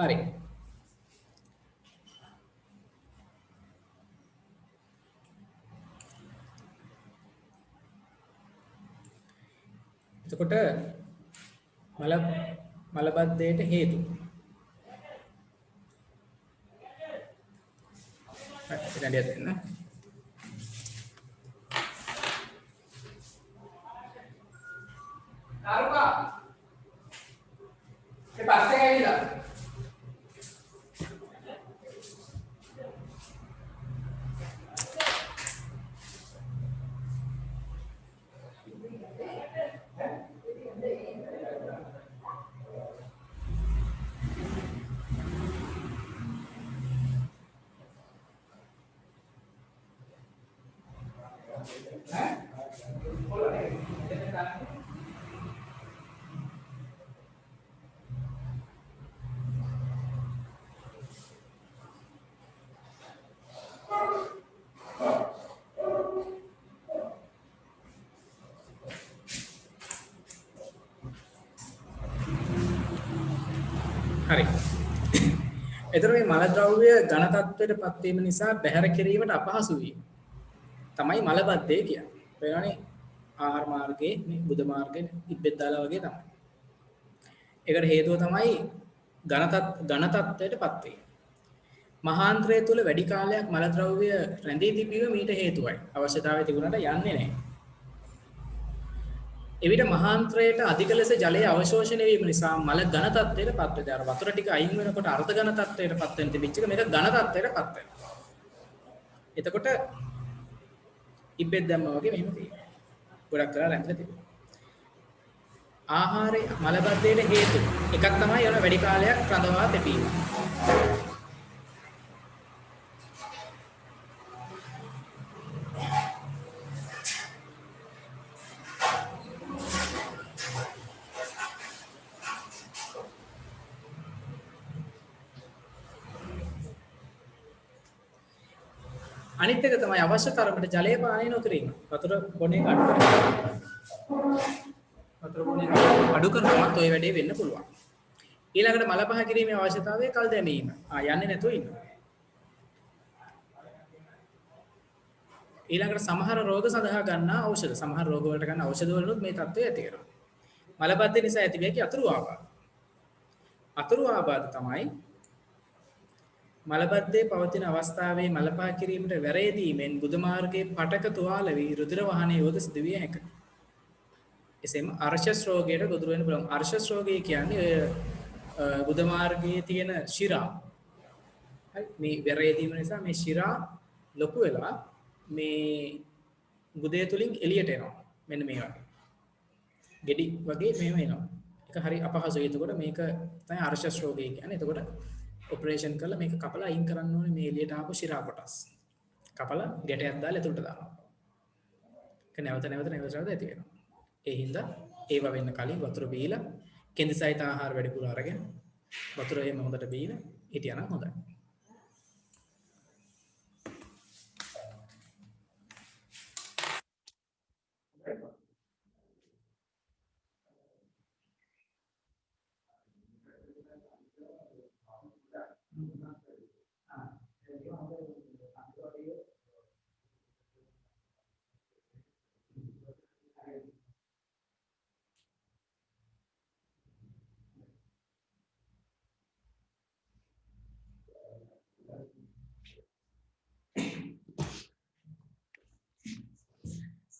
හරි. එතකොට මලබද්ධයට හේතු. හරි දෙන්න. නාරුකා. මේ පස්සේ ඇවිල්ලා. හරි. එතකොට මේ මල ද්‍රව්‍ය ඝන තත්ත්වයට පත් වීම නිසා බැහැර කිරීමට අපහසු වීම තමයි මලබද්ධය කියන්නේ. වෙනවනේ ආහාර මාර්ගයේ මේ බුද මාර්ගයේ ඉබ්බෙත් දාලා වගේ තමයි. ඒකට හේතුව තමයි ඝන තත්ත්වයට පත් වීම. මහාන්ත්‍රය තුල වැඩි කාලයක් මල ද්‍රව්‍ය රැඳී තිබීම මීට හේතුවයි. අවශ්‍යතාවය තිබුණාට යන්නේ නැහැ. එවිට මහාන්ත්‍රයට අධික ලෙස ජලය අවශෝෂණය වීම නිසා මල ඝන තත්ත්වයට පත් වෙනවා. අර වතුර ටික අයින් වෙනකොට අර්ධ ඝන තත්ත්වයට පත් වෙන තිබිච්ච එක මේක ඝන තත්ත්වයට පත් වෙනවා. එතකොට ඉබ්බෙත් දැම්මා වගේ මෙහෙම තියෙනවා. ගොඩක් කරලා රැඳිලා තිබෙනවා. ආහාරයේ මලබද්ධයට හේතු එකක් තමයි යන වැඩි කාලයක් රඳවා තැබීම. අනිත් එක තමයි අවශ්‍ය තරමට ජලය පානය නොකිරීම. වතුර බොන එක අඩු කරනවා. වතුර බොන එක අඩු කරනවත් ඔය වැඩේ වෙන්න පුළුවන්. ඊළඟට මල පහ කිරීමේ අවශ්‍යතාවය කල් දැමීම. යන්නේ නැතුව ඉන්න. ඊළඟට සමහර රෝග සඳහා ගන්නා ඖෂධ, සමහර රෝග වලට ගන්න ඖෂධ වලුත් මේ තත්ත්වය ඇති කරනවා. මලබද්ධ නිසා ඇති වෙකි අතුරු ආබාධ. අතුරු ආබාධ තමයි මලබද්ධයේ පවතින අවස්ථාවේ මලපා කිරීමට වැරදීමෙන් බුද මාර්ගයේ පටක තුවාල වී රුධිර වහනය යොද සිදුවිය හැකිය. එසේම අර්ශස් රෝගයට ගොදුරු වෙන්න පුළුවන්. අර්ශස් රෝගය කියන්නේ බුද මාර්ගයේ තියෙන ශිරා. හරි මේ වැරදීම නිසා මේ ශිරා ලොකු වෙලා මේ බුදය තුලින් එළියට එනවා. මෙන්න මේ වගේ. ගෙඩි වගේ මෙහෙම එනවා. ඒක හරි අපහසුයි. එතකොට මේක තමයි අර්ශස් රෝගය කියන්නේ. එතකොට ඔපරේෂන් කරලා මේක කපලා අයින් කරන්න ඕනේ මේ එළියට ආපු ශිරා කොටස්. කපලා ගැටයක් දාලා එතනට දානවා. ඒක නැවත ඇති වෙනවා. ඒ හින්දා ඒව වෙන්න කලින් වතුර බීලා කෙඳි සහිත ආහාර වැඩිපුර අරගෙන වතුර එහෙම හොඳට බීලා හිටියනම් හොඳයි.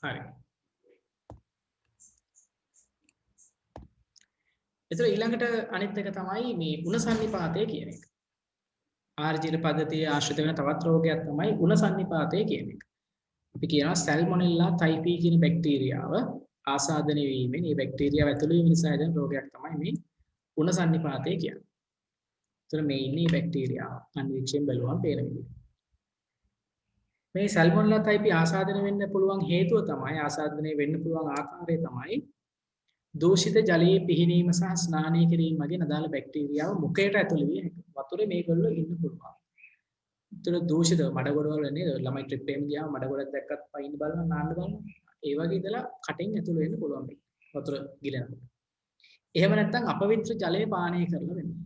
හරි. ඒතර ඊළඟට අනිත් එක තමයි මේ උණ සන්නිපාතය කියන එක. ආර්ජීන පද්ධතියේ ආශ්‍රිත වෙන තවත් රෝගයක් තමයි උණ සන්නිපාතය කියන එක. අපි කියනවා සැල්මොනෙල්ලා ටයිපී කියන බැක්ටීරියාව ආසාදනය වීමෙන් මේ බැක්ටීරියාව ඇතුළු වීම නිසා ඇතිවන රෝගයක් තමයි මේ උණ සන්නිපාතය කියන්නේ. ඒතර මේ ඉන්නේ බැක්ටීරියාව අනිරීක්ෂයෙන් බැලුවම පේන විදිහට. මේ සැල්මොනෙල්ලා ටයිපී ආසාදනය වෙන්න පුළුවන් හේතුව තමයි ආසාදනය වෙන්න පුළුවන් ආකාරය තමයි දූෂිත ජලයේ පිහිනීම සහ ස්නානය කිරීම වගේ නදාල බැක්ටීරියාව මුඛයට ඇතුළු විය හැකියි. වතුරේ මේගොල්ලෝ ඉන්න පුළුවන්. ඒතර දූෂිත මඩගොඩවල නේද ළමයි ට්‍රිප් එකෙන් ගියාම මඩගොඩක් දැක්කත් පයින් බලනවා නාන්න බලනවා. ඒ වගේ ඉඳලා කටින් ඇතුළු වෙන්න පුළුවන් මේ වතුර ගිලනකොට. එහෙම නැත්නම් අපවිත්‍ර ජලය පානය කරලා වෙනවා.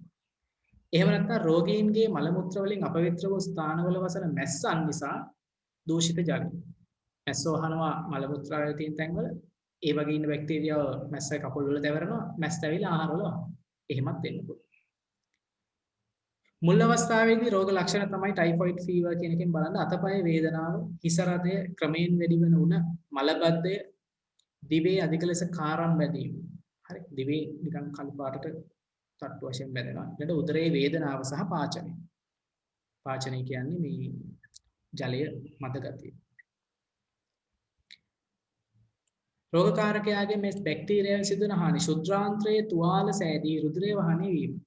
එහෙම නැත්නම් රෝගීන්ගේ මල මුත්‍ර වලින් අපවිත්‍ර වූ ස්ථානවල වසන මැස්සන් නිසා දූෂිත ජලය. මැස්සෝ අහනවා මල මුත්‍රා වල තියෙන තැන්වල ඒ වගේ ඉන්න බැක්ටීරියාව මැස්සයි කකුල් වල තැවරනවා. මැස් තැවිලා ආහාර වල වහනවා. එහෙමත් වෙන්න පුළුවන්. මුල් අවස්ථාවේදී රෝග ලක්ෂණ තමයි ටයිෆොයිඩ් ෆීවර් කියන එකෙන් බලන්න අතපය වේදනාව, හිස රදය, ක්‍රමයෙන් වැඩි වෙන උණ, මලබද්ධය, දිවේ අධික ලෙස කාරම් වැදීම. හරි. දිවේ නිකන් කළු පාටට තට්ටු වශයෙන් වැදෙනවා. ඊට උදරයේ වේදනාව සහ පාචනය. පාචනය කියන්නේ මේ ජලය මද ගතිය. රෝගකාරකයාගේ මේ බැක්ටීරියාවෙන් සිදුවන හානි ශුද්ධාන්ත්‍රයේ තුවාල සෑදී රුධිරය වහනය වීම.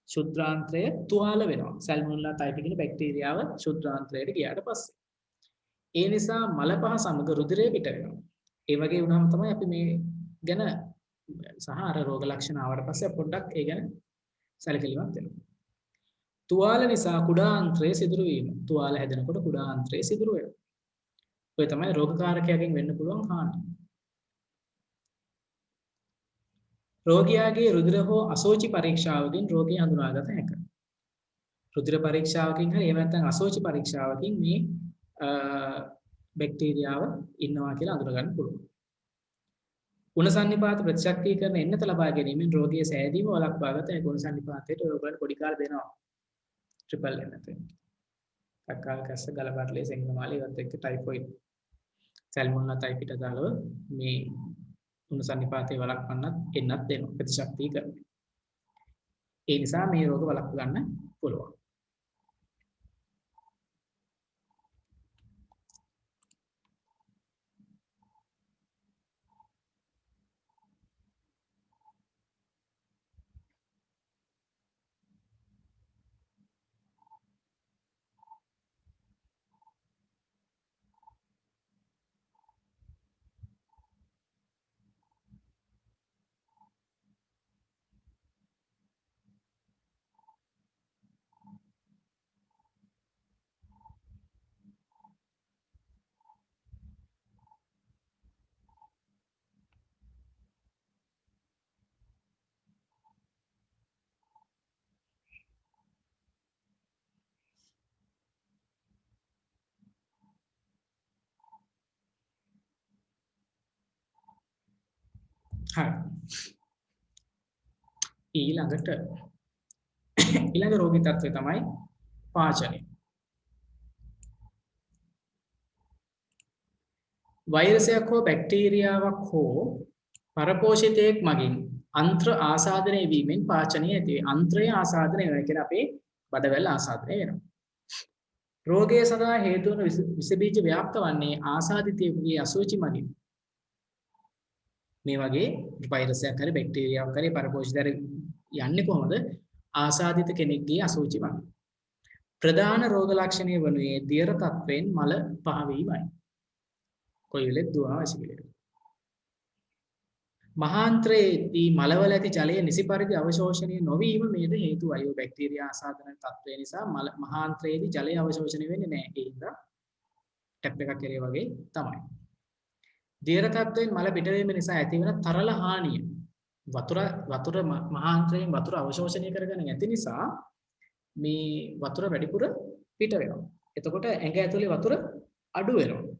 ශුද්ධාන්ත්‍රය තුවාල වෙනවා. සල්මොනෙලා ටයිපි කියන බැක්ටීරියාව ශුද්ධාන්ත්‍රයට ගියාට පස්සේ. ඒ නිසා මල පහ සමග රුධිරය පිට වෙනවා. ඒ වගේ වුණාම තමයි අපි මේ ගැන සහ අර රෝග ලක්ෂණ ආවට පස්සේ පොඩ්ඩක් ඒ ගැන සැලකිලිමත් වෙනවා. තුවාල නිසා කුඩාන්ත්‍රයේ සිදුරු වීම. තුවාල හැදෙනකොට කුඩාන්ත්‍රයේ සිදුරු වෙනවා. ඔය තමයි රෝගකාරකයෙන් වෙන්න පුළුවන් හානි. රෝගියාගේ රුධිර හෝ අසෝචි පරීක්ෂාවකින් රෝගය හඳුනාගත හැකියි. රුධිර පරීක්ෂාවකින් හරි එහෙම නැත්නම් අසෝචි පරීක්ෂාවකින් මේ බැක්ටීරියාව ඉන්නවා කියලා අඳුර ගන්න පුළුවන්. ගුණ සන්නිපාත ප්‍රතිශක්තිකරණ එන්නත ලබා ගැනීමෙන් රෝගිය සෑදීම වළක්වා ගත හැකි. ගුණ සන්නිපාතයට ඔයගොල්ලෝ පොඩි කාලේ දෙනවා. ට්‍රිපල් එන්නත. අක්කාල කැස්ස ගලපටලේ සෙංගමාලේ ඉවත් එක්ක ටයිෆොයිඩ් සල්මොනෙලා ටයිපිට දාලව මේ ගුණ සන්නිපාතේ වළක්වන්නත් එන්නත් දෙනවා ප්‍රතිශක්තිකරණ. ඒ නිසා මේ රෝග වළක්ව ගන්න පුළුවන්. හරි. ඊළඟ රෝගී තත්ත්වය තමයි පාචනය. වෛරසයක් හෝ බැක්ටීරියාවක් හෝ පරපෝෂිතයෙක් මගින් අන්ත්‍ර ආසාදනය වීමෙන් පාචනය ඇති වේ. අන්ත්‍රය ආසාදනය වෙනවා කියන්නේ අපේ බඩවැල් ආසාදනය වෙනවා. රෝගය සඳහා හේතු වන විස බීජ ව්‍යාප්ත වන්නේ ආසාදිතයෙකුගේ අසුචි මගින්. මේ වගේ වෛරසයක් හරි බැක්ටීරියාවක් හරි පරපෝෂිතයර යන්නේ කොහොමද? ආසාදිත කෙනෙක්ගේ අසුචි මගින්. ප්‍රධාන රෝග ලක්ෂණය වනුයේ දියර තත්වයෙන් මල පහවීමයි. කොයි වෙලෙත් දුවනවා ඇසිකිලි. මහාන්ත්‍රයේදී මලවල ඇති ජලය නිසි පරිදි අවශෝෂණය නොවීම මේද හේතුවයි. ඔය බැක්ටීරියා ආසාදන තත්ත්වය නිසා මහාන්ත්‍රයේදී ජලය අවශෝෂණය වෙන්නේ නැහැ. ඒ හින්දා ටැප් එකක් කරේ වගේ තමයි. දියර තත්ත්වයෙන් මල පිටවීම නිසා ඇතිවන තරල හානිය. වතුර මහාන්ත්‍රයෙන් වතුර අවශෝෂණය කරගෙන නැති නිසා මේ වතුර වැඩිපුර පිට වෙනවා. එතකොට ඇඟ ඇතුලේ වතුර අඩු වෙනවා.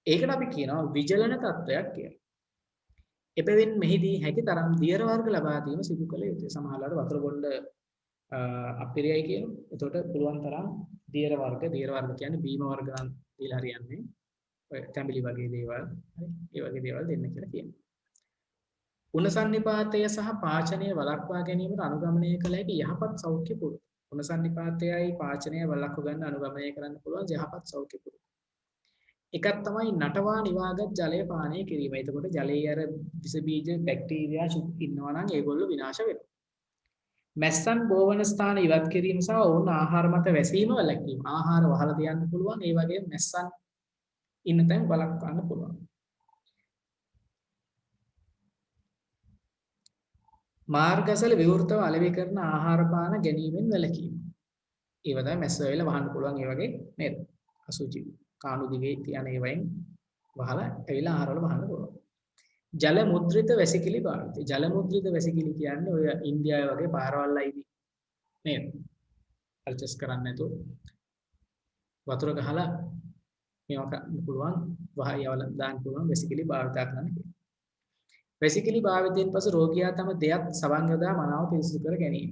ඒකට අපි කියනවා විජලන තත්ත්වයක් කියලා. එබැවින් මෙහිදී හැකි තරම් දියර වර්ග ලබා දීම සිදු කළ යුතුයි. සමහරවිට වතුර බොන්න අපිරියයි කියනවා. එතකොට පුළුවන් තරම් දියර වර්ග කියන්නේ බීම වර්ග නම් දීලා හරියන්නේ. ඔය තැඹිලි වගේ දේවල්, හරි. ඒ වගේ දේවල් දෙන්න කියලා කියනවා. ගුණ සන්නිපාතය සහ පාචනය වළක්වා ගැනීමට අනුගමනය කළ හැකි යහපත් සෞඛ්‍ය පුරුදු. ගුණ සන්නිපාතයයි පාචනය වළක්ව ගන්න අනුගමනය කරන්න පුළුවන් යහපත් සෞඛ්‍ය පුරුදු. එකක් තමයි නටවා නිවාගත් ජලය පානය කිරීම. එතකොට ජලයේ අර විස බීජ බැක්ටීරියා ඉන්නවා නම් ඒගොල්ලෝ විනාශ වෙනවා. මැස්සන් බෝවන ස්ථාන ඉවත් කිරීම සහ ඔවුන් ආහාර මත වැසීම වළක්වීම. ආහාර වහලා තියන්න පුළුවන්. ඒ වගේම මැස්සන් ඉන්න තැන් වළක්වන්න පුළුවන්. මාර්ගසල විවෘතව අලෙවි කරන ආහාර පාන ගැනීමෙන් වැළකීම. ඒව තමයි මැස්ස වෙලා වහන්න පුළුවන්. ඒ වගේ නේද? අසුචි කාණු දිගේ තියන ඒවායින් වහලා ඇවිල්ලා ආහාරවල වහන්න පුළුවන්. ජල මුද්‍රිත වැසිකිලි භාවිතය. ජල මුද්‍රිත වැසිකිලි කියන්නේ ඔය ඉන්දියාවේ වගේ පාරවල් අයිති නේද? ඇඩ්ජස්ට් කරන්න නැතුව වතුර ගහලා මේවා පුළුවන් වහය යවල දාන්න පුළුවන් වෙසිකලි භාවිත කරන්න කියලා. වෙසිකලි භාවිතයෙන් පසු රෝගියා තම දෙයක් සවන් යොදා මනාව පිරිසිදු කර ගැනීම.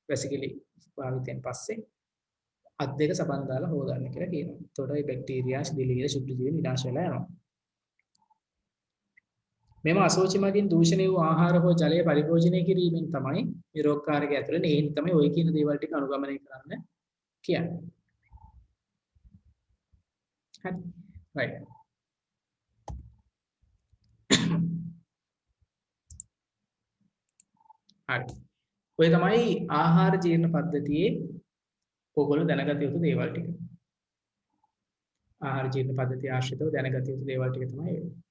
වෙසිකලි භාවිතයෙන් පස්සේ අත් දෙක සබන් දාලා හොදන්න කියලා කියනවා. එතකොට මේ බැක්ටීරියා, දිලීර, ශුද්ධ ජීවීන් විනාශ වෙලා යනවා. මෙම අශෝචි මගින් දූෂණය වූ ආහාර හෝ ජලය පරිභෝජනය කිරීමෙන් තමයි මේ රෝගකාරක ඇතුළේ හේන් තමයි ওই කියන දේවල් ටික අනුගමනය කරන්න කියන්නේ. හරි. right. හරි. ඔය තමයි ආහාර ජීර්ණ පද්ධතියේ ඕගොල්ලෝ දැනගත යුතු දේවල් ටික. ආහාර ජීර්ණ පද්ධතිය ආශ්‍රිතව දැනගත යුතු දේවල් ටික තමයි ඒවා.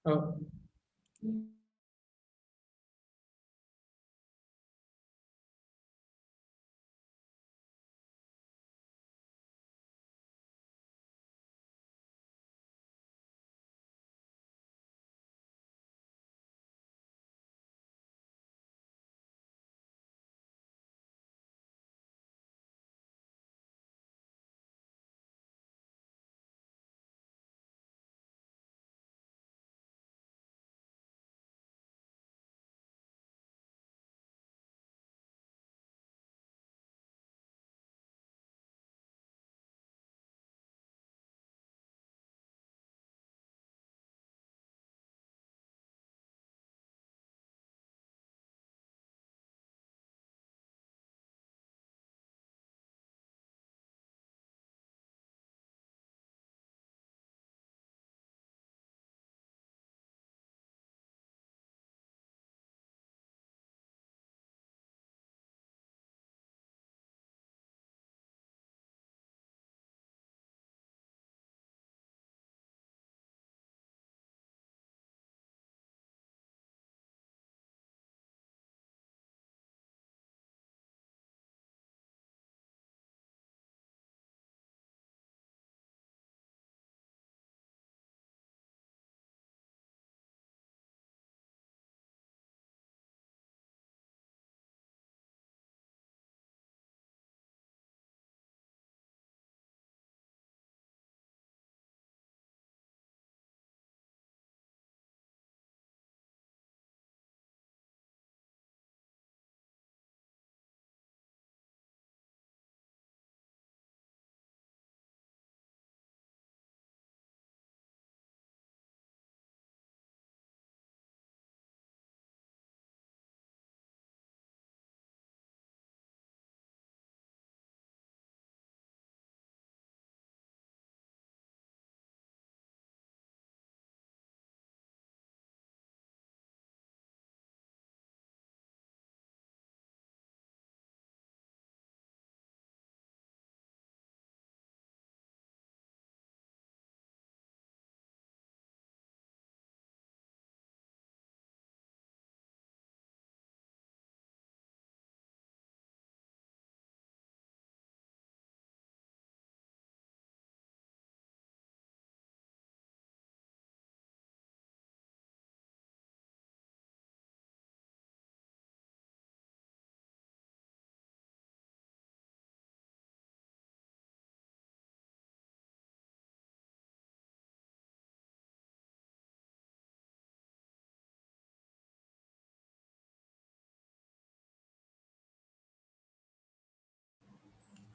ඔව්.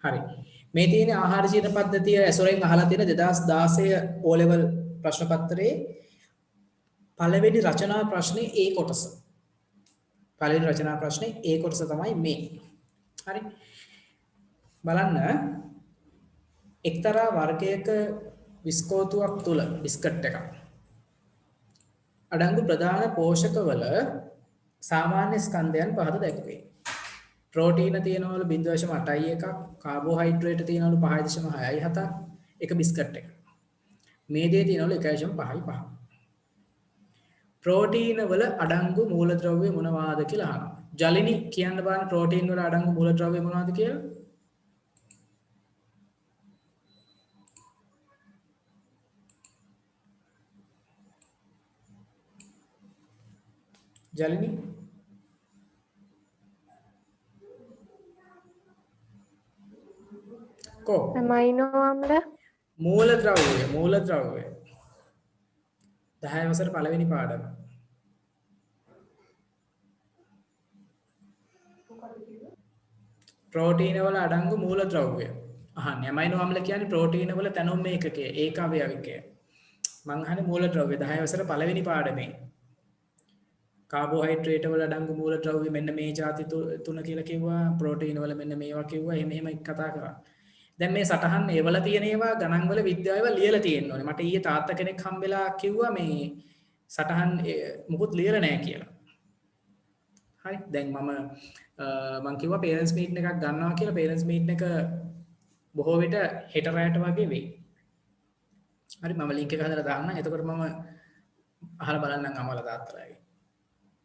හරි. මේ තියෙන ආහාර ජීර්ණ පද්ධතිය ඇසුරෙන් අහලා තියෙන 2016 O level ප්‍රශ්න පත්‍රයේ පළවෙනි රචනා ප්‍රශ්නේ ඒ කොටස. පළවෙනි රචනා ප්‍රශ්නේ ඒ කොටස තමයි මේ. හරි. බලන්න එක්තරා වර්ගයක විස්කෝතුවක් තුල බිස්කට් එකක් අඩංගු ප්‍රධාන පෝෂකවල සාමාන්‍ය ස්කන්ධයන් පහත දැක්වේ. ප්‍රෝටීන තියෙනවලු 0.8යි එකක්, කාබෝහයිඩ්‍රේට් තියෙනවලු 5.6යි 7ක්, එක බිස්කට් එක. මේදේ තියෙනවලු 1.5යි 5. ප්‍රෝටීන වල අඩංගු මූලද්‍රව්‍ය මොනවාද කියලා අහනවා. ජලිනි කියන්න බලන්න ප්‍රෝටීන් වල අඩංගු මූලද්‍රව්‍ය මොනවාද කියලා? ජලිනි को අමයිනෝ අම්ල මූලද්‍රව්‍ය 10 වසර පළවෙනි පාඩම. ප්‍රෝටීන වල අඩංගු මූලද්‍රව්‍ය. අහන්නේ අමයිනෝ අම්ල කියන්නේ ප්‍රෝටීන වල තැනුම් ඒකකය, ඒක අවයවිකය. මං අහන්නේ මූලද්‍රව්‍ය 10 වසර පළවෙනි පාඩමේ. කාබෝහයිඩ්‍රේට් වල අඩංගු මූලද්‍රව්‍ය මෙන්න මේ ಜಾති තුන කියලා කිව්වා, ප්‍රෝටීන වල මෙන්න මේවා කිව්වා. එහෙම කතා කරා. දැන් මේ සටහන් ඒවල තියෙන ඒවා ගණන් වල විද්‍යාවල ලියලා තියෙන්න ඕනේ. මට ඊයේ තාත්තා කෙනෙක් හම්බෙලා කිව්වා මේ සටහන් මුකුත් ලියලා නැහැ කියලා. හරි. දැන් මම කිව්වා පේරන්ට්ස් මීටින් එකක් ගන්නවා කියලා. පේරන්ට්ස් මීටින් එක බොහෝ විට හෙට රැයට වගේ වෙයි. හරි. මම ලින්ක් එක හදලා දාන්නම්. එතකොට මම අහලා බලන්නම් අමල තාත්තලාගේ.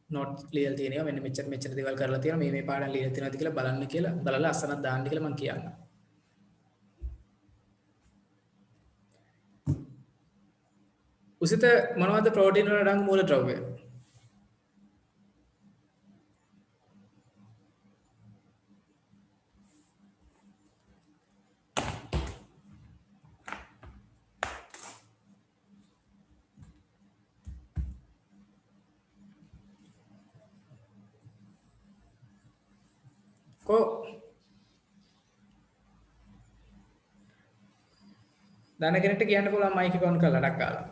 නෝට් ලියලා තියෙනවා. මෙන්න මෙච්චර දේවල් කරලා තියෙනවා. මේ පාඩම් ලියලා තියෙනවද කියලා බලන්න කියලා. බලලා අස්සනක් දාන්න කියලා මම කියන්නම්. උසිත මොනවද ප්‍රෝටීන් වල අඩංගු මූලද්‍රව්‍ය? को දන්න කෙනෙක්ට කියන්න පුළුවන් මයික් එක ඔන් කරලා ඩක් ගාලා.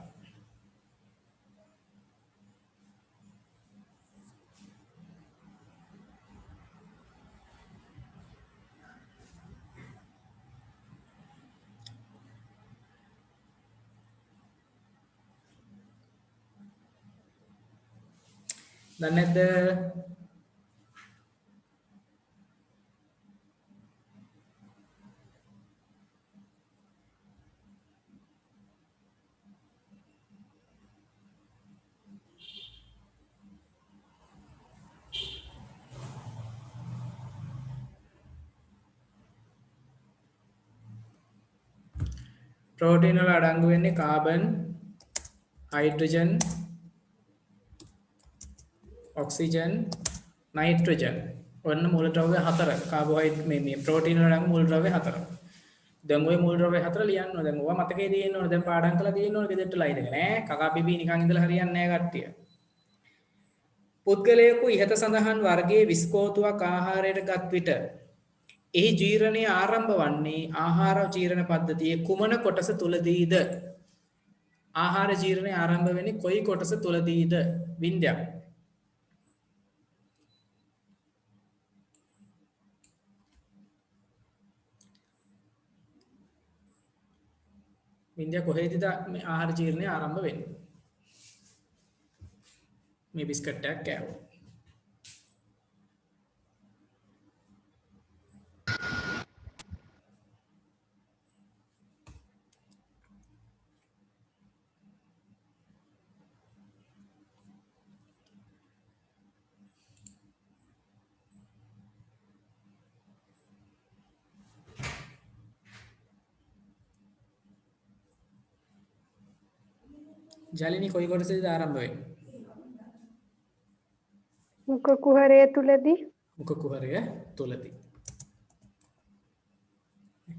දන්නේ නැද්ද? ප්‍රෝටීන් වල අඩංගු වෙන්නේ කාබන්, හයිඩ්‍රජන්, ඔක්සිජන්, නයිට්‍රජන්. ඔන්න මූලද්‍රව්‍ය 4. කාබෝහයිඩ්‍රේට් මේ ප්‍රෝටීන් වල අඩංගු මූලද්‍රව්‍ය 4. දැන් ওই මූලද්‍රව්‍ය 4 ලියන්න ඕන. දැන් ඕවා මතකේ තියෙන්න ඕන. දැන් පාඩම් කරලා තියෙන්න ඕන. ගෙදරටලා ඉඳගෙන ඈ කකා බිබී නිකන් ඉඳලා හරියන්නේ නැහැ කට්ටිය. පුද්ගලයෙකු ඉහත සඳහන් වර්ගයේ විස්කෝතුවක් ආහාරයට ගත් විට එහි ජීර්ණය ආරම්භ වන්නේ ආහාර ජීර්ණ පද්ධතියේ කුමන කොටස තුලදීද? ආහාර ජීර්ණය ආරම්භ වෙන්නේ කොයි කොටස තුලදීද? වින්ද්‍යා. වින්ද්‍යා කොහෙදද මේ ආහාර ජීර්ණය ආරම්භ වෙන්නේ? මේ බිස්කට් එකක් කෑවොත්. ජලිනි කොයි කොටසේද ආරම්භ වෙන්නේ? මුඛ කුහරය තුලදී. මුඛ කුහරය තුලදී.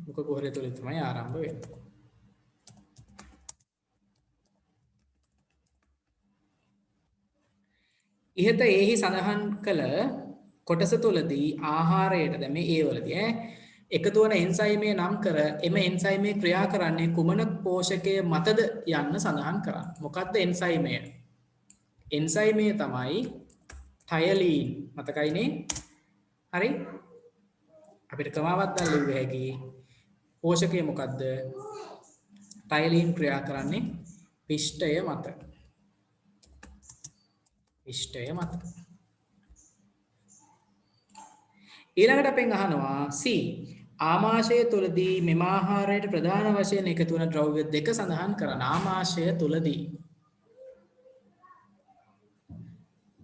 මුඛ කුහරය තුලදී තමයි ආරම්භ වෙන්නේ. ඉහත එහි සඳහන් කළ කොටස තුලදී ආහාරයට දැන් මේ ඒ වලදී එකතු වන එන්සයිමේ නම් කර එම එන්සයිමේ ක්‍රියා කරන්නේ කුමන පෝෂකය මතද යන්න සඳහන් කරන්න. මොකක්ද එන්සයිමය? එන්සයිමය තමයි ටයලීන්. මතකයිනේ? හරි? අපිට ක්‍රමාවත් ලිව්ව හැකි පෝෂකය මොකක්ද? ටයලීන් ක්‍රියා කරන්නේ පිෂ්ඨය මත. පිෂ්ඨය මත. ඊළඟට අපෙන් අහනවා C. ආමාශය තුලදී මෙම ආහාරයට ප්‍රධාන වශයෙන් එකතු වන ද්‍රව්‍ය දෙක සඳහන් කරන්න. ආමාශය තුලදී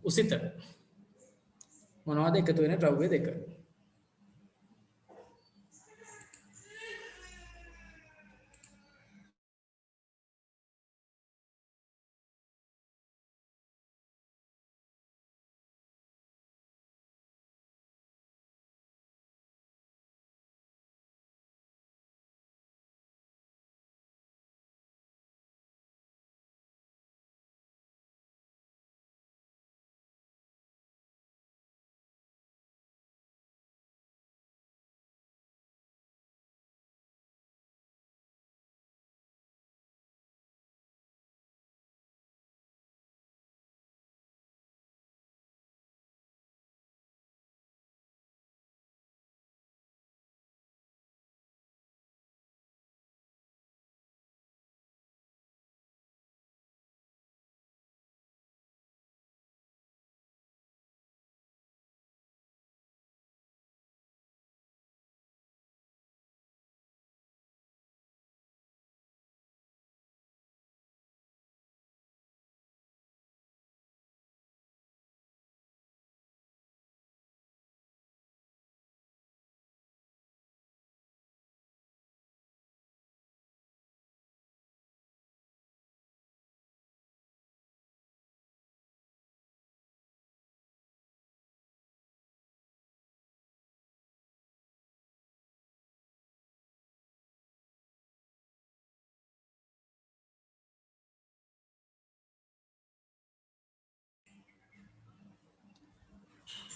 උසිත මොනවද එකතු වෙන ද්‍රව්‍ය දෙක?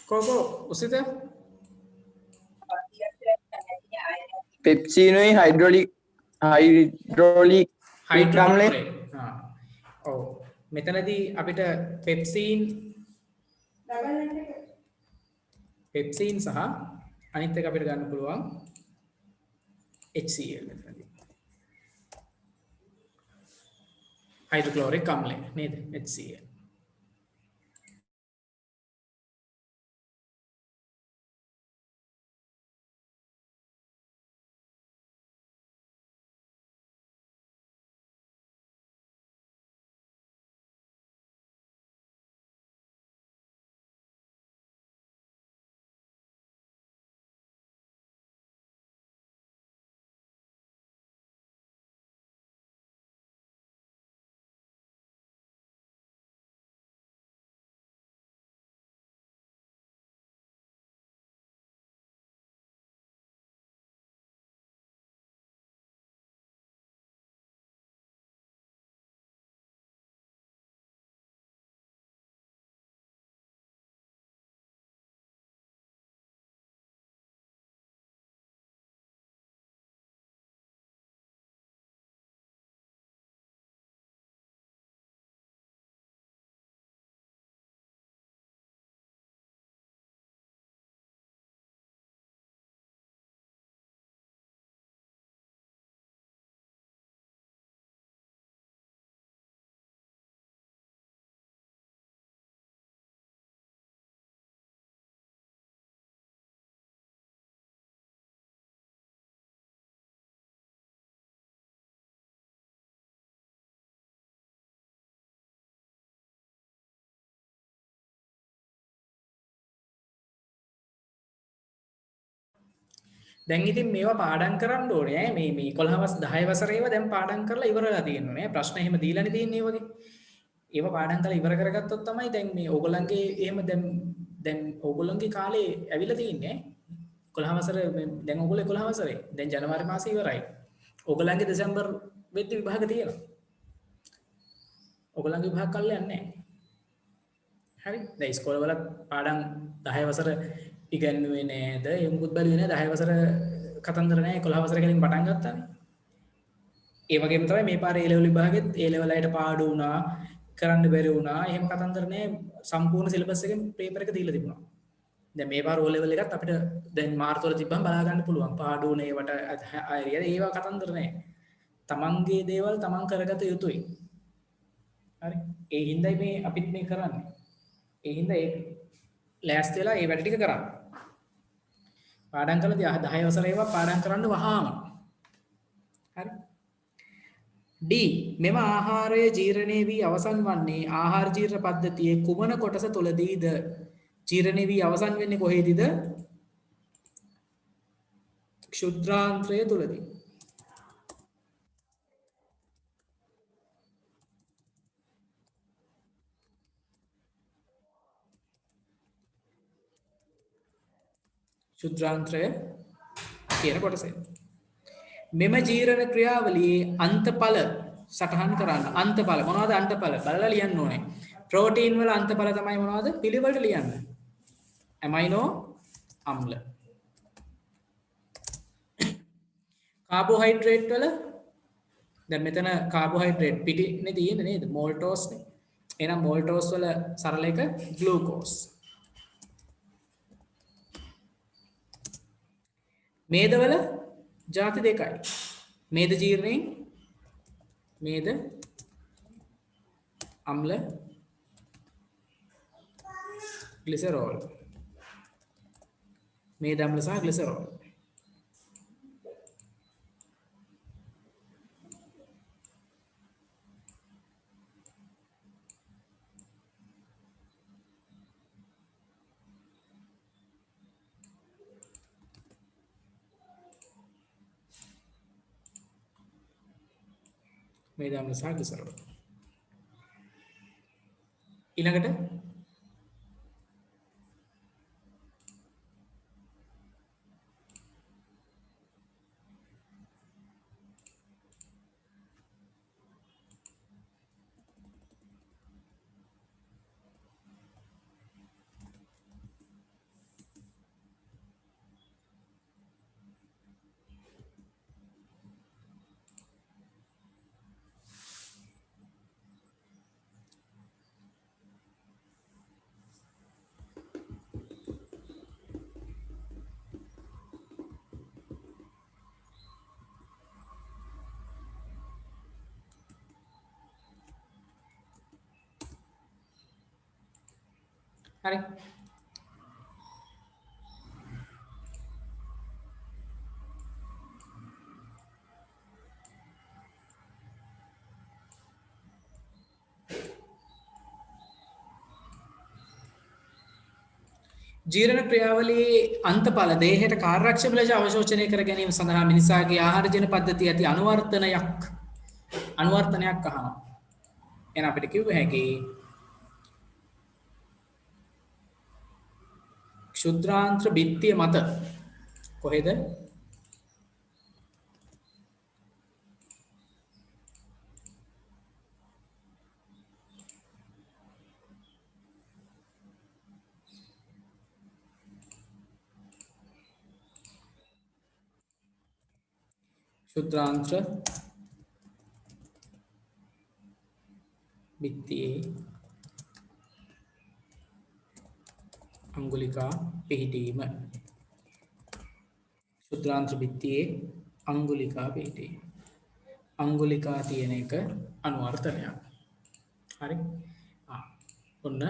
කොකෝ උසිත පෙප්සිනුයි හයිඩ්‍රොලික් අම්ලය. ඔව් මෙතනදී අපිට පෙප්සීන් සහ අනිත් එක අපිට ගන්න පුළුවන් HCl මෙතනදී හයිඩ්‍රොක්ලෝරික් අම්ලය නේද? HCl. දැන් ඉතින් මේවා පාඩම් කරන්න ඕනේ ඈ මේ 11 10 වසරේ ඒවා දැන් පාඩම් කරලා ඉවරලා තියෙනවා නේ ප්‍රශ්න එහෙම දීලානේ තියෙන්නේ වගේ ඒවා පාඩම් කරලා ඉවර කරගත්තොත් තමයි දැන් මේ ඕගොල්ලන්ගේ එහෙම දැන් ඕගොල්ලන්ගේ කාලේ ඇවිල්ලා තියෙන්නේ 11 වසර දැන් ඕගොල්ලෝ 11 වසරේ දැන් ජනවාරි මාසේ ඉවරයි ඕගොල්ලන්ගේ දෙසැම්බර් වෙද්දි විභාග තියෙනවා ඕගොල්ලන්ගේ විභාග කල්ල යන්නේ නැහැ හරි දැන් ඉස්කෝලේ වල පාඩම් 10 වසර ඉගෙනුවේ නේද? ඒ මුකුත් බැලුවේ නෑ 10 වසර කතන්දර නෑ 11 වසර කලින් පටන් ගත්තානේ. ඒ වගේම තමයි මේ පාර A level විභාගෙත් A level අයට පාඩු වුණා, කරන්න බැරි වුණා. එහෙම කතන්දර නෑ සම්පූර්ණ සිලබස් එකෙන් පේපර් එක දීලා තිබුණා. දැන් මේ පාර O level එකත් අපිට දැන් මාර්තු වල තිබ්බම බලා ගන්න පුළුවන්. පාඩු වුණ ඒවට ඒවා කතන්දර නෑ. තමන්ගේ දේවල් තමන් කරගත යුතුයි. හරි. ඒ හින්දායි මේ අපිත් මේ කරන්නේ. ඒ හින්දා ඒ ලෑස්ති වෙලා ඒ වැඩ ටික කරන්න. පාඩම් කළදී 10 වසර ඒවා පාඩම් කරන්න වහාම. හරි. D මෙම ආහාරය ජීර්ණය වී අවසන් වන්නේ ආහාර ජීර්ණ පද්ධතියේ කුමන කොටස තුලදීද? ජීර්ණය වී අවසන් වෙන්නේ කොහේදීද? ක්ෂුද්‍රාන්ත්‍රය තුලදී. ක්ෂුද්‍රාන්ත්‍රය කියන කොටසේ. මෙම ජීර්ණ ක්‍රියාවලියේ අන්තඵල සටහන් කරන්න. අන්තඵල මොනවද? අන්තඵල බලලා ලියන්න ඕනේ. ප්‍රෝටීන් වල අන්තඵල තමයි මොනවද? පිළිවෙලට ලියන්න. ඇමයිනෝ අම්ල. කාබෝහයිඩ්‍රේට් වල දැන් මෙතන කාබෝහයිඩ්‍රේට් පිටිනේ තියෙන්නේ නේද? මෝල්ටෝස් නේ. එහෙනම් මෝල්ටෝස් වල සරල එක ග්ලූකෝස්. මේදවල ಜಾති දෙකයි. මේද ජීර්ණයෙන් මේද අම්ල ග්ලිසරෝල්. මේද අම්ල සහ ග්ලිසරෝල්. මේද අම්ල සහ ග්ලිසරෝල්. ඊළඟට හරි. ජීර්ණ ක්‍රියාවලියේ අන්තඵල දේහයට කාර්යක්ෂම ලෙස අවශෝෂණය කර ගැනීම සඳහා මිනිසාගේ ආහාර ජීර්ණ පද්ධතිය ඇති අනුවර්තනයක් අහනවා. එහෙනම් අපිට කිව්ව හැකි ක්ෂුද්‍රාන්ත්‍ර බිත්තිය මත කොහෙද? ක්ෂුද්‍රාන්ත්‍ර බිත්තියේ අංගුලිකා පිහිටීම. ක්ෂුද්‍රාන්ත්‍ර බිත්තියේ අංගුලිකා පිහිටීම. අංගුලිකා තියෙන එක අනුවර්තනයක්. හරි. ඔන්න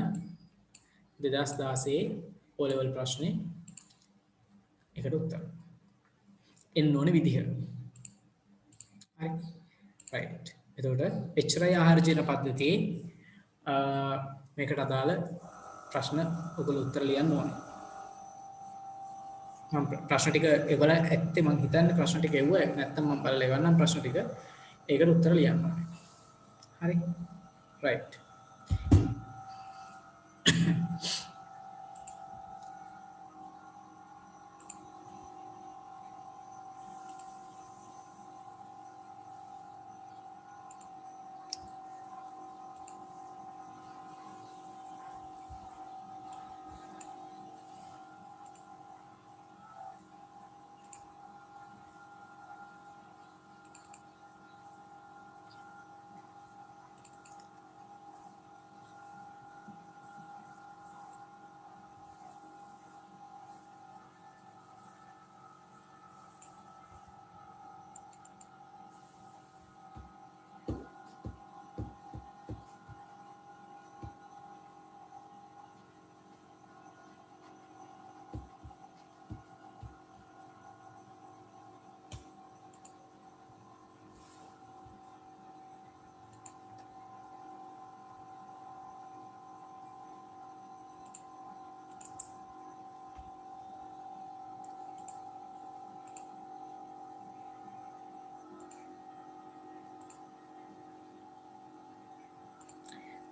2016 O level ප්‍රශ්නේ එකට උත්තර. එන්න ඕනේ විදිහ. හරි. රයිට්. එතකොට එච්චරයි ආහාර ජීර්ණ පද්ධතියේ මේකට අදාළ ප්‍රශ්න ඔයගොල්ලෝ උත්තර ලියන්න ඕනේ. මම ප්‍රශ්න ටික එවල ඇත්තේ මම හිතන්නේ ප්‍රශ්න ටික එවුවා නැත්නම් මම බලලා එවන්නම් ප්‍රශ්න ටික. ඒකට උත්තර ලියන්න ඕනේ. හරි. රයිට්.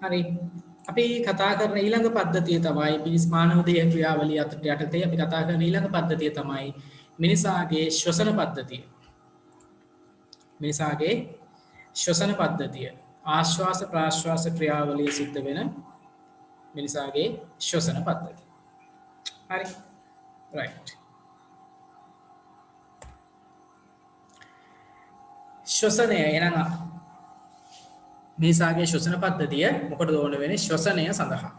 හරි. අපි කතා කරන ඊළඟ පද්ධතිය තමයි මිනිස් මානව දේහ ක්‍රියාවලිය යටතේ අපි කතා කරන ඊළඟ පද්ධතිය තමයි මිනිසාගේ ශ්වසන පද්ධතිය. මිනිසාගේ ශ්වසන පද්ධතිය. ආශ්වාස ප්‍රාශ්වාස ක්‍රියාවලිය සිද්ධ වෙන මිනිසාගේ ශ්වසන පද්ධතිය. හරි. රයිට්. ශ්වසනය එනම් මිනිසාගේ ශ්වසන පද්ධතිය මොකටද ඕන වෙන්නේ? ශ්වසනය සඳහා.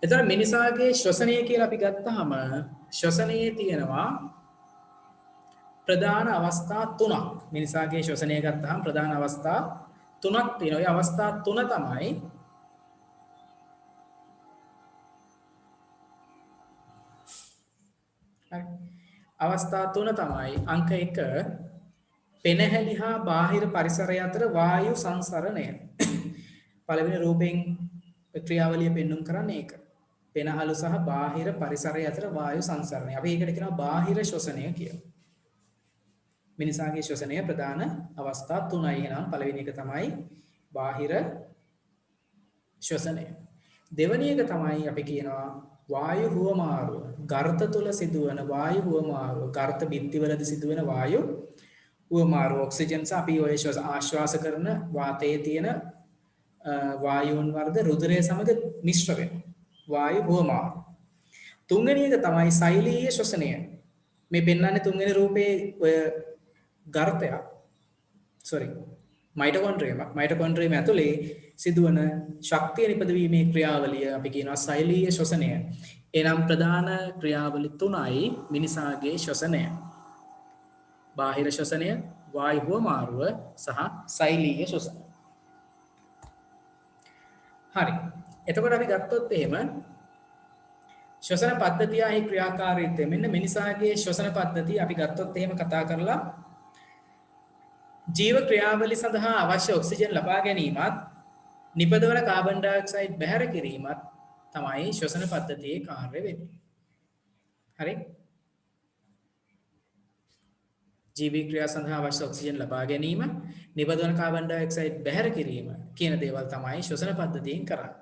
එතකොට මිනිසාගේ ශ්වසනය කියලා අපි ගත්තාම ශ්වසනයේ තියෙනවා ප්‍රධාන අවස්ථා තුනක්. මිනිසාගේ ශ්වසනය ගත්තාම ප්‍රධාන අවස්ථා තුනක් තියෙනවා. ඒ අවස්ථා තුන තමයි අවස්ථා තුන තමයි අංක 1 පෙනහැලි හා බාහිර පරිසරය අතර වායු සංසරණය. පළවෙනි රූපයෙන් ක්‍රියාවලිය පෙන්වුම් කරන්නේ ඒක. පෙනහළු සහ බාහිර පරිසරය අතර වායු සංසරණය. අපි ඒකට කියනවා බාහිර ශ්වසනය කියලා. මිනිසාගේ ශ්වසනය ප්‍රධාන අවස්ථා තුනයි. එහෙනම් පළවෙනි එක තමයි බාහිර ශ්වසනය. දෙවෙනි එක තමයි අපි කියනවා වායු හුවමාරුව. ගර්ත තුල සිදුවන වායු හුවමාරුව. ගර්ත බිත්තිවලදී සිදුවන වායු හුවමාරුව. ඔක්සිජන් සහ අපි ඔය ආශ්වාස කරන වාතයේ තියෙන වායුන් වර්ග රුධිරය සමග මිශ්‍ර වෙනවා. වායු හුවමාරුව. තුන්වෙනි එක තමයි සෛලීය ශ්වසනය. මේ පෙන්වන්නේ තුන්වෙනි රූපේ ඔය ගර්තයක්. මයිටොකොන්ඩ්‍රියම ඇතුලේ සිදුවන ශක්තිය නිපදවීමේ ක්‍රියාවලිය අපි කියනවා සෛලීය ශ්වසනය. එනම් ප්‍රධාන ක්‍රියාවලි තුනයි මිනිසාගේ ශ්වසනය. බාහිර ශ්වසනය, වායු හුවමාරුව සහ සෛලීය ශ්වසනය. හරි. එතකොට අපි ගත්තොත් එහෙම ශ්වසන පද්ධතියයි ක්‍රියාකාරීත්වය මෙන්න මිනිසාගේ ශ්වසන පද්ධතිය අපි ගත්තොත් එහෙම කතා කරලා ජීව ක්‍රියාවලිය සඳහා අවශ්‍ය ඔක්සිජන් ලබා ගැනීමත් නිපදවන කාබන් ඩයොක්සයිඩ් බැහැර කිරීමත් තමයි ශ්වසන පද්ධතියේ කාර්ය වෙන්නේ. හරි? ජීවී ක්‍රියා සඳහා අවශ්‍ය ඔක්සිජන් ලබා ගැනීම, නිපදවන කාබන් ඩයොක්සයිඩ් බැහැර කිරීම කියන දේවල් තමයි ශ්වසන පද්ධතියෙන් කරන්නේ.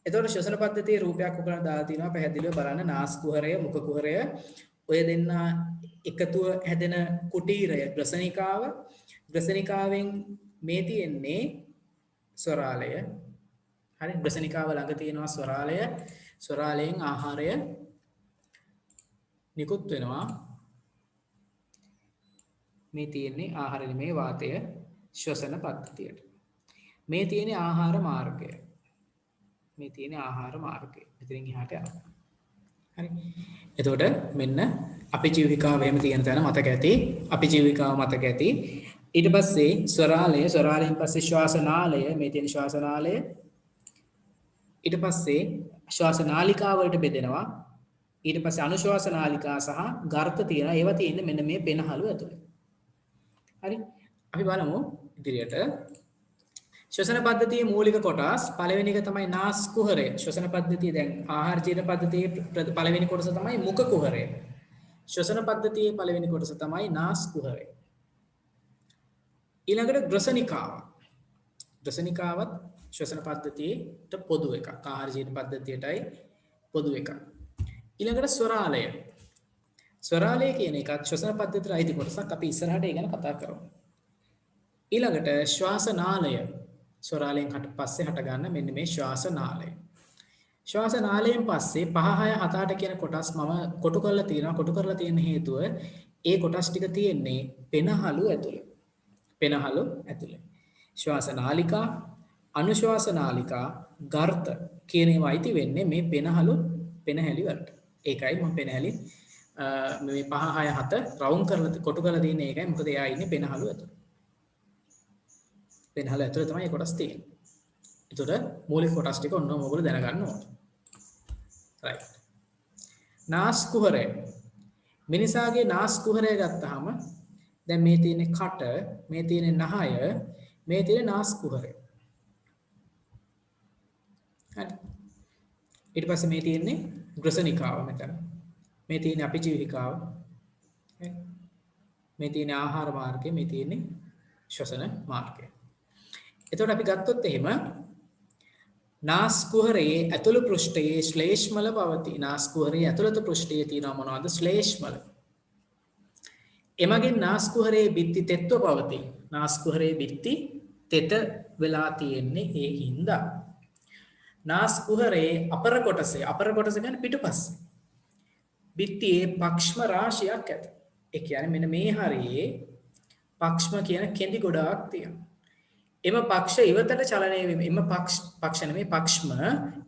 එතකොට ශ්වසන පද්ධතියේ රූපයක් උපුරන දාලා තිනවා පැහැදිලිව බලන්න නාස් කුහරය, මුඛ කුහරය ඔය දෙන්න එකතුව හැදෙන කුටීරය ග්‍රසනිකාව. ග්‍රසනිකාවෙන් මේ තියෙන්නේ ස්වරාලය. හරි ග්‍රසනිකාව ළඟ තියෙනවා ස්වරාලය. ස්වරාලයෙන් ආහාරය නිකුත් වෙනවා. මේ තියෙන්නේ ආහාර නෙමේ වාතය ශ්වසන පද්ධතියට. මේ තියෙන්නේ ආහාර මාර්ගය. මේ තියෙන්නේ ආහාර මාර්ගය. මෙතනින් එහාට යනවා. හරි. එතකොට මෙන්න අපි ජීවිකාව එහෙම තියෙන තැන මතක ඇති. අපි ජීවිකාව මතක ඇති. ඊට පස්සේ ස්වරාලය, ස්වරාලයෙන් පස්සේ ශ්වාසනාලය, මේ තියෙන ශ්වාසනාලය. ඊට පස්සේ ශ්වාසනාලිකාව වලට බෙදෙනවා. ඊට පස්සේ අනුශ්වාස නාලිකා සහ ගර්ත තියෙනවා. ඒවා තියෙන්නේ මෙන්න මේ පෙනහළු ඇතුලේ. හරි. අපි බලමු ඉදිරියට. ශ්වසන පද්ධතියේ මූලික කොටස් පළවෙනි එක තමයි නාස් කුහරය. ශ්වසන පද්ධතිය දැන් ආහාර ජීර්ණ පද්ධතියේ පළවෙනි කොටස තමයි මුඛ කුහරය. ශ්වසන පද්ධතියේ පළවෙනි කොටස තමයි නාස් කුහරය. ඊළඟට ග්‍රසනිකාව. ග්‍රසනිකාවත් ශ්වසන පද්ධතියට පොදු එකක්. ආහාර ජීර්ණ පද්ධතියටයි පොදු එකක්. ඊළඟට ස්වරාලය. ස්වරාලය කියන එකත් ශ්වසන පද්ධතියට අයිති කොටසක්. අපි ඉස්සරහට ඒ ගැන කතා කරමු. ඊළඟට ශ්වාසනාලය. ස්වරාලයෙන් පස්සේ හට ගන්න මෙන්න මේ ශ්වාසනාලය. ශ්වාසනාලයෙන් පස්සේ 5 6 7 8 කියන කොටස් මම කොටු කරලා තියෙනවා. කොටු කරලා තියෙන හේතුව ඒ කොටස් ටික තියෙන්නේ පෙනහළු ඇතුලේ. පෙනහළු ඇතුලේ. ශ්වාසනාලිකා, අනුශ්වාසනාලිකා, ගර්ත කියන ඒවා අයිති වෙන්නේ මේ පෙනහැලි වලට. ඒකයි මම පෙනහැලි මේ 5 6 7 රවුන්ඩ් කරලා කොටු කරලා තියෙන එකයි. මොකද එයා ඉන්නේ පෙනහළු ඇතුලේ. පෙනහළ ඇතුලේ තමයි මේ කොටස් තියෙන්නේ. ඒතර මූලික කොටස් ටික ඔන්න ඔයගොල්ලෝ දැනගන්න ඕනේ. රයිට්. නාස් කුහරය. මිනිසාගේ නාස් කුහරය ගත්තාම දැන් මේ තියෙන්නේ කට, මේ තියෙන්නේ නහය, මේ තියෙන්නේ නාස් කුහරය. හරි. ඊට පස්සේ මේ තියෙන්නේ ග්‍රසනිකාව මෙතන. මේ තියෙන්නේ අපිජීවිකාව. හරි. මේ තියෙන්නේ ආහාර මාර්ගය, මේ තියෙන්නේ ශ්වසන මාර්ගය. එතකොට අපි ගත්තොත් එහෙම නාස්කුහරයේ ඇතුළු පෘෂ්ඨයේ ශ්ලේෂ්මල පවතී. නාස්කුහරයේ ඇතුළත පෘෂ්ඨයේ තියෙනවා මොනවද? ශ්ලේෂ්මල. එමගින් නාස්කුහරයේ බිත්ති තෙත්ව පවතී. නාස්කුහරයේ බිත්ති තෙත වෙලා තියෙන්නේ ඒ හින්දා. නාස්කුහරයේ අපර කොටසේ කියන්නේ පිටුපස්සේ බිත්තියේ පක්ෂම රාශියක් ඇත. ඒ කියන්නේ මෙන්න මේ හරියේ පක්ෂම කියන කෙඳි ගොඩාක් තියෙනවා. එම පක්ෂ ඉවතට චලනය වෙමින් පක්ෂ නෙමෙයි පක්ෂම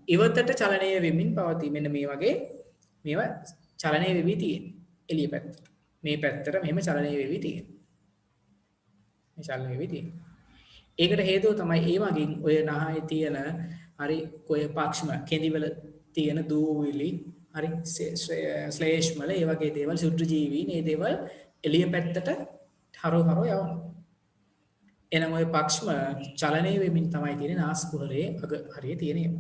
ඉවතට චලනය වෙමින් පවතී. මෙන්න මේ වගේ මේවා චලනය වෙවි තියෙන්නේ. එළිය පැත්තට. මේ පැත්තට මෙහෙම චලනය වෙවි තියෙන්නේ. මේ චලනය වෙවි තියෙන්නේ. ඒකට හේතුව තමයි ඒ වගින් ඔය නහයේ තියෙන හරි කොය පක්ෂම කෙඳිවල තියෙන දූවිලි හරි ශ්ලේෂ්මල ඒ වගේ දේවල් සුද්ධ ජීවීන් මේ දේවල් එළිය පැත්තට හරව යවනවා. එනම් ඔය පක්ෂම චලනය වෙමින් තමයි තියෙන්නේ නාස්කුහරයේ අග හරිය තියෙන්නේ.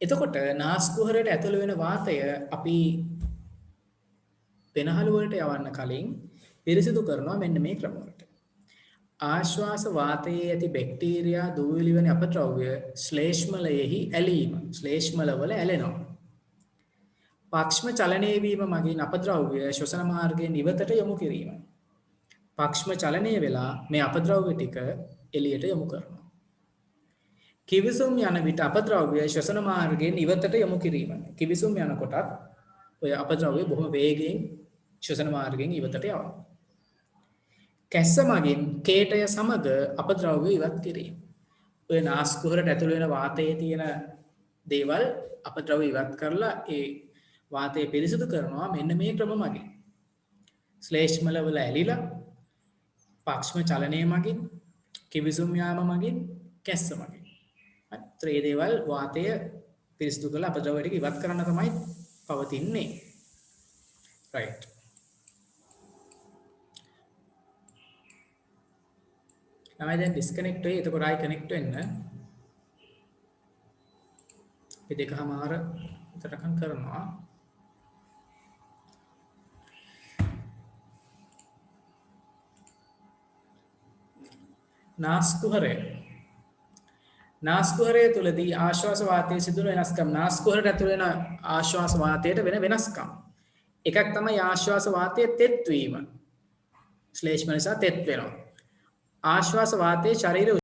එතකොට නාස්කුහරයට ඇතුළු වෙන වාතය අපි වෙනහළු වලට යවන්න කලින් පිරිසිදු කරනවා මෙන්න මේ ක්‍රම වලට. ආශ්වාස වාතයේ ඇති බැක්ටීරියා දූවිලි වැනි අපද්‍රව්‍ය ශ්ලේෂ්මලයෙහි ඇලීම. ශ්ලේෂ්මල වල ඇලෙනවා. පක්ෂම චලනය වීම මගින් අපද්‍රව්‍ය ශ්වසන මාර්ගයෙන් ඉවතට යොමු කිරීම. පක්ෂම චලනය වෙලා මේ අපද්‍රව්‍ය ටික එළියට යොමු කරනවා. කිවිසුම් යන විට අපද්‍රව්‍ය ශ්වසන මාර්ගයෙන් ඉවතට යොමු කිරීම. කිවිසුම් යනකොටත් ඔය අපද්‍රව්‍ය බොහොම වේගයෙන් ශ්වසන මාර්ගයෙන් ඉවතට යවනවා. කැස්ස මගින් කේටය සමග අපද්‍රව්‍ය ඉවත් කිරීම. ඔය නාස්කුහරට ඇතුළු වෙන වාතයේ තියෙන දේවල් අපද්‍රව්‍ය ඉවත් කරලා ඒ වාතය පිරිසිදු කරනවා මෙන්න මේ ක්‍රම මගින්. ශ්ලේෂ්මල වල ඇලිලා පක්ෂම චලනය මගින් කිවිසුම් යාම මගින් කැස්ස මගින්. ඒ දේවල් වාතය පිරිසිදු කරලා අපද්‍රව්‍ය ටික ඉවත් කරන්න තමයි පවතින්නේ. right. තමයි දැන් ඩිස්කනෙක්ට් වෙයි. එතකොට ආයි කනෙක්ට් වෙන්න. අපි දෙකමාර විතරකම් කරනවා. නාස්කුහරය තුලදී ආශ්වාස වාතයේ සිදුවන වෙනස්කම්. නාස්කුහරයට ඇතුළු වෙන ආශ්වාස වාතයට වෙන වෙනස්කම්. එකක් තමයි ආශ්වාස වාතයේ තෙත් වීම. ශ්ලේෂ්ම නිසා තෙත් වෙනවා. ආශ්වාස වාතයේ ශරීර